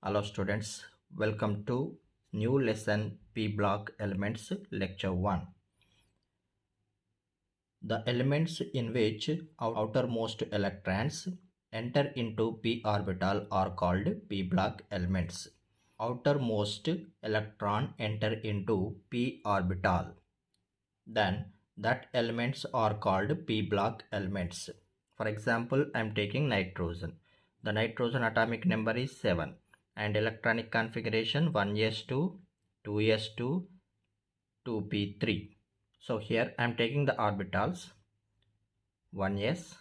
Hello students, welcome to new lesson P block elements lecture 1. The elements in which outermost electrons enter into p orbital are called p block elements. Outermost electron enter into p orbital, then that elements are called p block elements. For example, I am taking nitrogen. The nitrogen atomic number is 7 and electronic configuration 1s2, 2s2, 2p3. So here I am taking the orbitals 1s,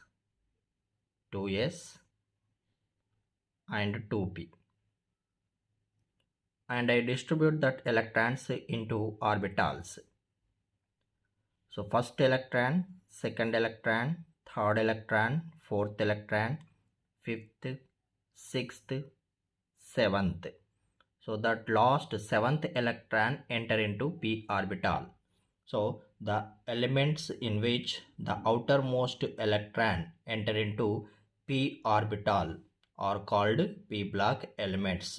2s and 2p, and I distribute that electrons into orbitals. So first electron, second electron, third electron, fourth electron, fifth, sixth, seventh. So that last seventh electron enter into p orbital. So the elements in which the outermost electron enter into p orbital are called p block elements.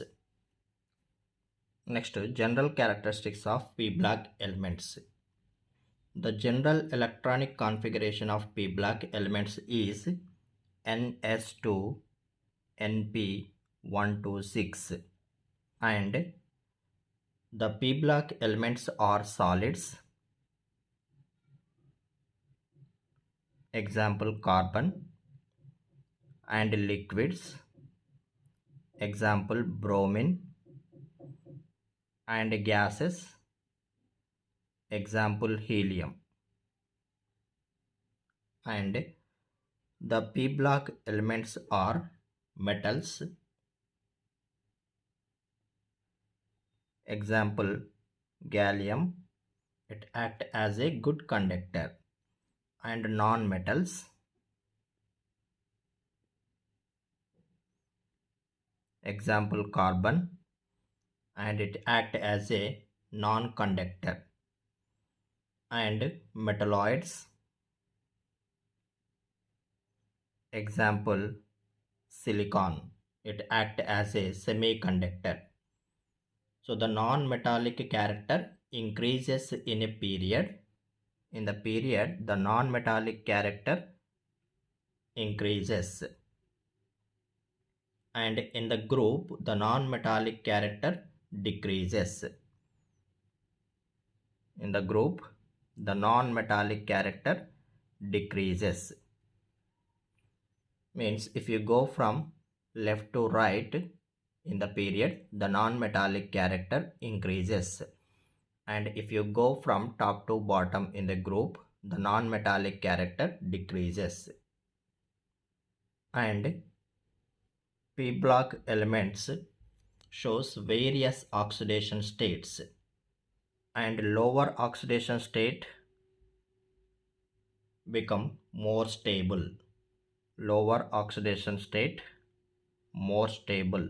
Next, general characteristics of p block elements. The general electronic configuration of p block elements is ns2 np126, and the p block elements are solids. Example carbon, and liquids. Example bromine, and gases. Example helium. And the p block elements are metals. Example gallium, it acts as a good conductor. And non-metals. Example carbon, and it acts as a non-conductor. And metalloids. Example silicon, it acts as a semiconductor. So the non-metallic character increases in a period. In the period, the non-metallic character increases. And in the group, the non-metallic character decreases. In the group, the non-metallic character decreases. Means if you go from left to right in the period, the non-metallic character increases. And if you go from top to bottom in the group, the non-metallic character decreases. And p block elements shows various oxidation states, and lower oxidation state become more stable. Lower oxidation state more stable.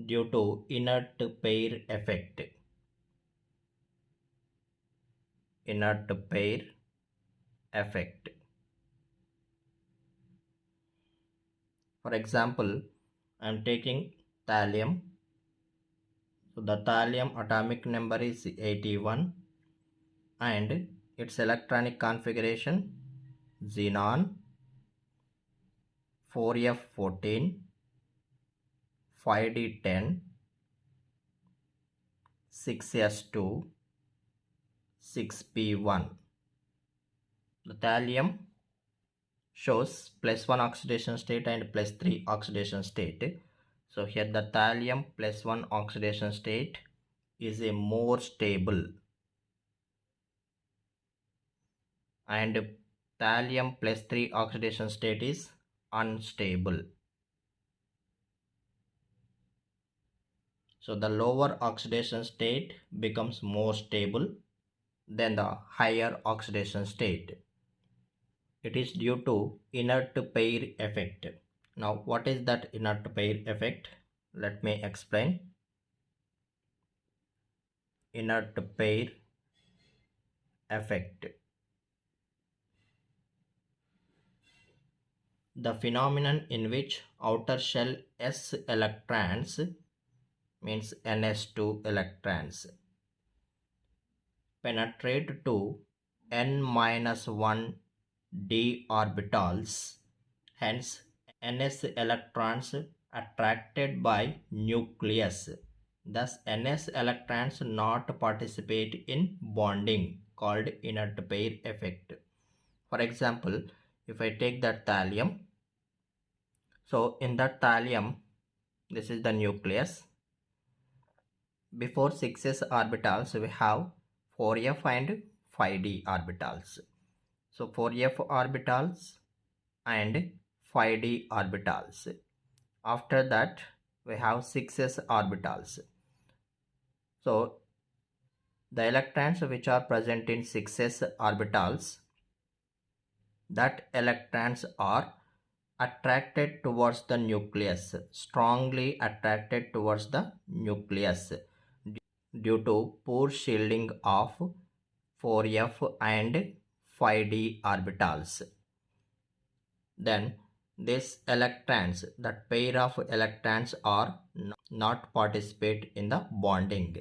Due to inert pair effect. Inert pair effect. For example, I am taking thallium. So the thallium atomic number is 81 and its electronic configuration xenon 4f14 5d10 6s2 6p1. The thallium shows +1 oxidation state and +3 oxidation state. So here the thallium +1 oxidation state is a more stable, and thallium +3 oxidation state is unstable. So the lower oxidation state becomes more stable than the higher oxidation state. It is due to inert pair effect. Now what is that inert pair effect? Let me explain. Inert pair effect. The phenomenon in which outer shell s electrons, means ns2 electrons, penetrate to n minus 1 d orbitals, hence ns electrons attracted by nucleus. Thus ns electrons not participate in bonding, called inert pair effect. For example, if I take that thallium, so in that thallium, this is the nucleus. Before 6s orbitals we have 4f and 5d orbitals. So 4f orbitals and 5d orbitals. After that we have 6s orbitals. So the electrons which are present in 6s orbitals, that electrons are attracted towards the nucleus, strongly attracted towards the nucleus, due to poor shielding of 4f and 5d orbitals. Then these electrons, that pair of electrons, are not participate in the bonding.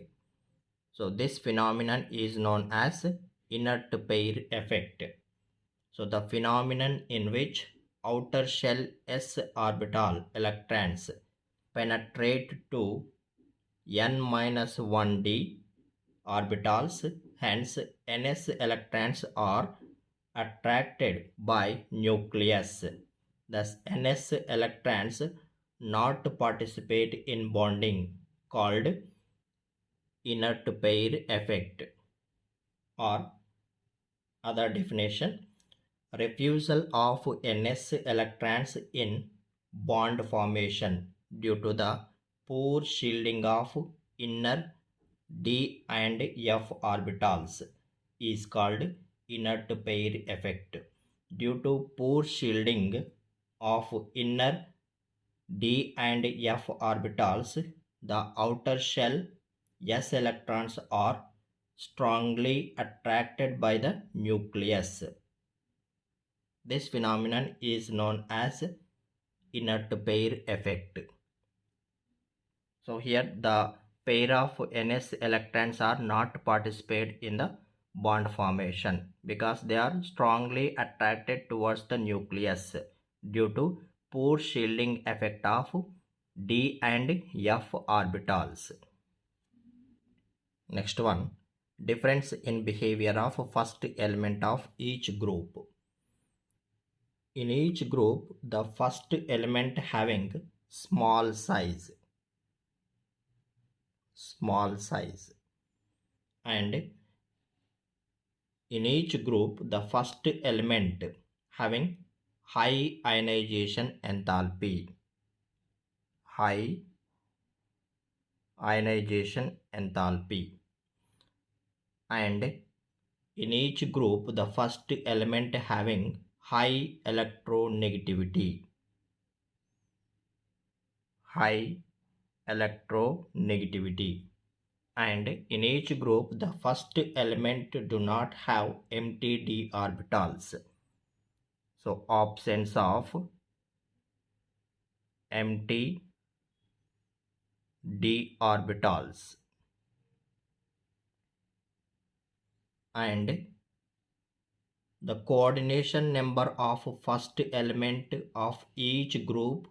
So this phenomenon is known as inert pair effect. So the phenomenon in which outer shell s orbital electrons penetrate to n-1d orbitals, hence ns electrons are attracted by nucleus. Thus ns electrons not participate in bonding, called inert pair effect. Or other definition, refusal of ns electrons in bond formation due to the poor shielding of inner d and f orbitals is called inert pair effect. Due to poor shielding of inner d and f orbitals, the outer shell s electrons are strongly attracted by the nucleus. This phenomenon is known as inert pair effect. So here the pair of ns electrons are not participate in the bond formation because they are strongly attracted towards the nucleus due to poor shielding effect of d and f orbitals. Next one, difference in behavior of first element of each group. In each group, the first element having small size, and in each group the first element having high ionization enthalpy, and in each group the first element having high electronegativity, and in each group the first element do not have empty d orbitals. So absence of empty d orbitals, and the coordination number of first element of each group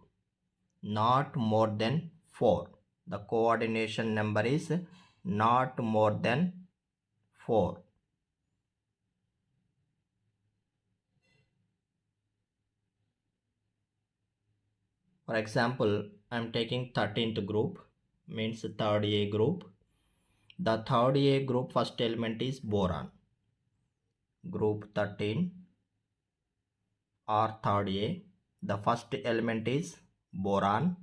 not more than 4. The coordination number is not more than 4. For example, I am taking 13th group, means third A group. The third A group first element is boron. Group 13 or third A, the first element is boron,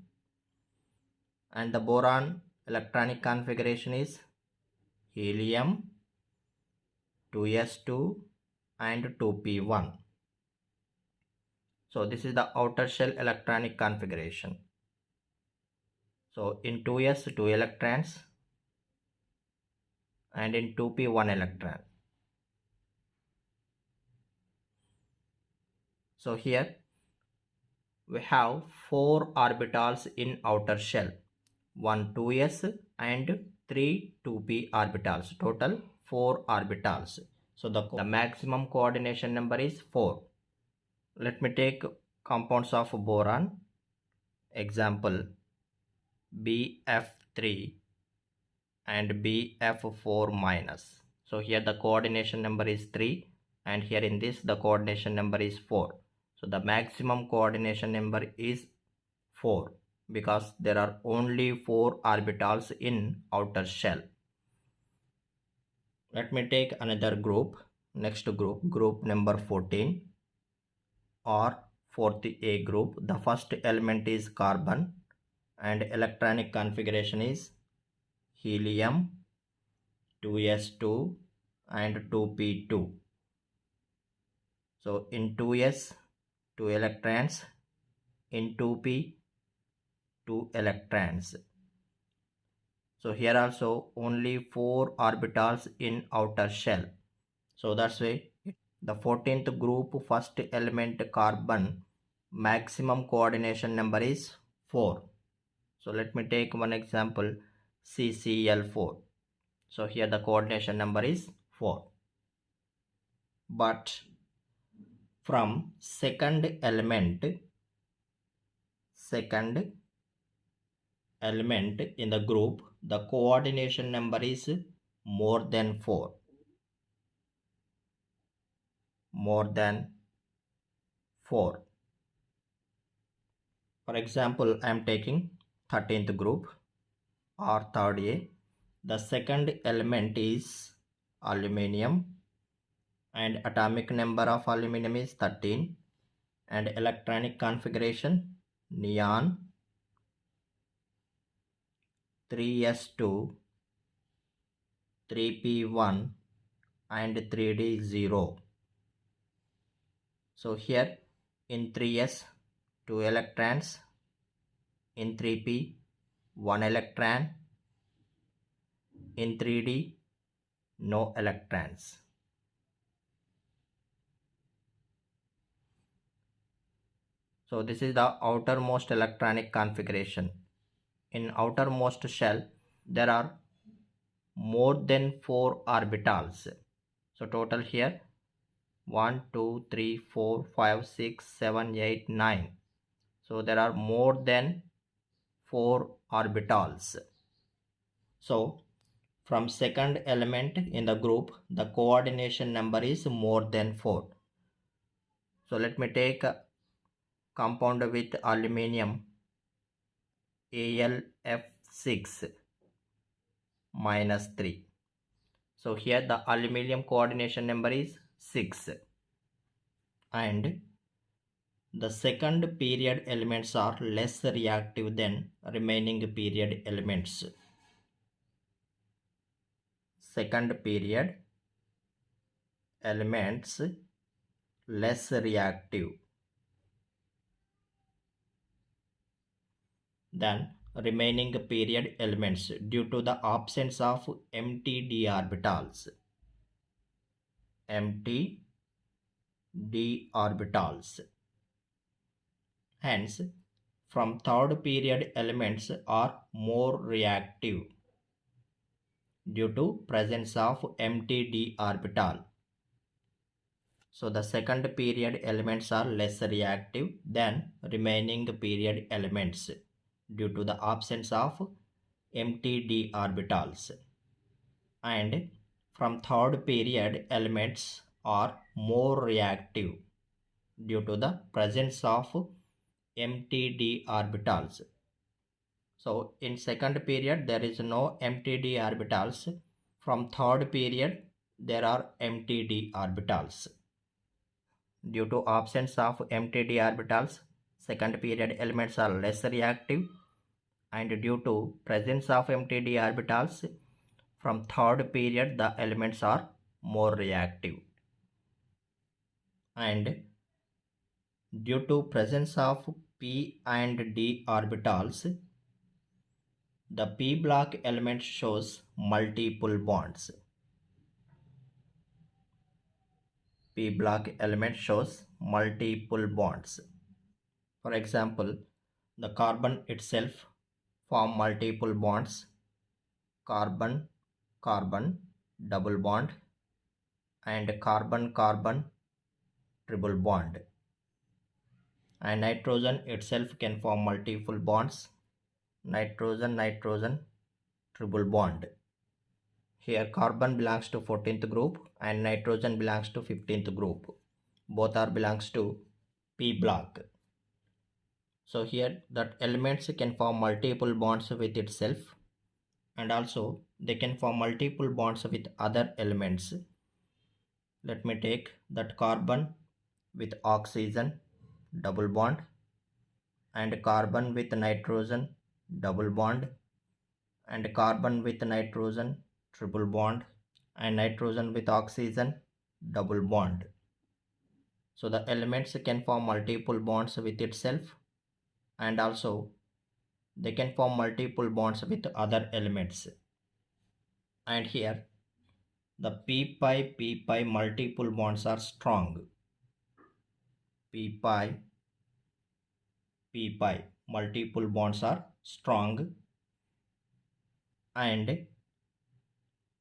and the boron electronic configuration is helium, 2s2 and 2p1. So this is the outer shell electronic configuration. So in 2s 2 electrons, and in 2p 1 electron. So here we have 4 orbitals in outer shell, 1 2s and 3 2p orbitals, total 4 orbitals. So the maximum coordination number is 4. Let me take compounds of boron. Example Bf3 and Bf4 minus. So here the coordination number is 3 and here in this the coordination number is 4. So the maximum coordination number is 4 because there are only 4 orbitals in outer shell. Let me take another group. Next group number 14 or fourth A group. The first element is carbon and electronic configuration is helium, 2s2 and 2p2. So in 2s 2 electrons, in 2p 2 electrons. So here also only 4 orbitals in outer shell. So that's why the 14th group first element carbon maximum coordination number is 4. So let me take one example, CCl4. So here the coordination number is 4. But from second element in the group, the coordination number is more than 4. More than 4. For example, I am taking 13th group or third A. The second element is aluminium and atomic number of aluminium is 13 and electronic configuration neon, 3s2, 3p1 and 3d0. So here in 3s 2 electrons, in 3p 1 electron, in 3d no electrons. So this is the outermost electronic configuration. In outermost shell there are more than 4 orbitals. So total here 1 2 3 4 5 6 7 8 9. So there are more than 4 orbitals. So from second element in the group the coordination number is more than 4. So let me take a compound with aluminium, Al(F)6 minus 3. So here the aluminium coordination number is 6 and the second period elements are less reactive than remaining period elements. Second period elements less reactive than remaining period elements due to the absence of empty d orbitals. Empty d orbitals. Hence, from third period elements are more reactive due to presence of empty d orbital. So the second period elements are less reactive than remaining period elements due to the absence of empty d orbitals. And from third period elements are more reactive due to the presence of empty d orbitals. So in second period there is no empty d orbitals. From third period there are empty d orbitals. Due to absence of empty d orbitals, second period elements are less reactive, and due to presence of empty d orbitals, from third period the elements are more reactive. And due to presence of p and d orbitals, the p block element shows multiple bonds. P block element shows multiple bonds. For example, the carbon itself form multiple bonds, carbon carbon double bond and carbon carbon triple bond, and nitrogen itself can form multiple bonds, nitrogen nitrogen triple bond. Here carbon belongs to 14th group and nitrogen belongs to 15th group. Both are belongs to P block. So here that elements can form multiple bonds with itself, and also they can form multiple bonds with other elements. Let me take that carbon with oxygen double bond and carbon with nitrogen double bond and carbon with nitrogen triple bond and nitrogen with oxygen double bond. So the elements can form multiple bonds with itself, and also they can form multiple bonds with other elements. And here the p pi multiple bonds are strong. P pi multiple bonds are strong, and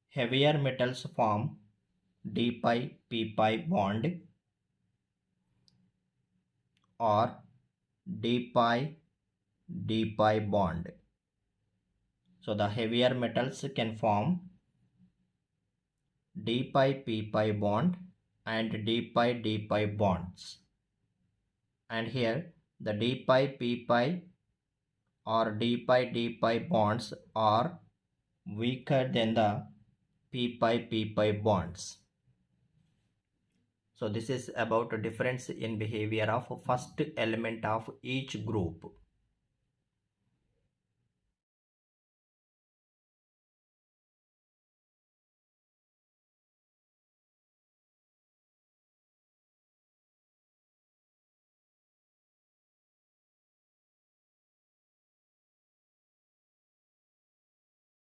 heavier metals form d pi p pi bond or d pi d pi bond. So the heavier metals can form d pi p pi bond and d pi d pi bonds. And here the d pi p pi or d pi d pi bonds are weaker than the p pi bonds. So this is about a difference in behavior of first element of each group.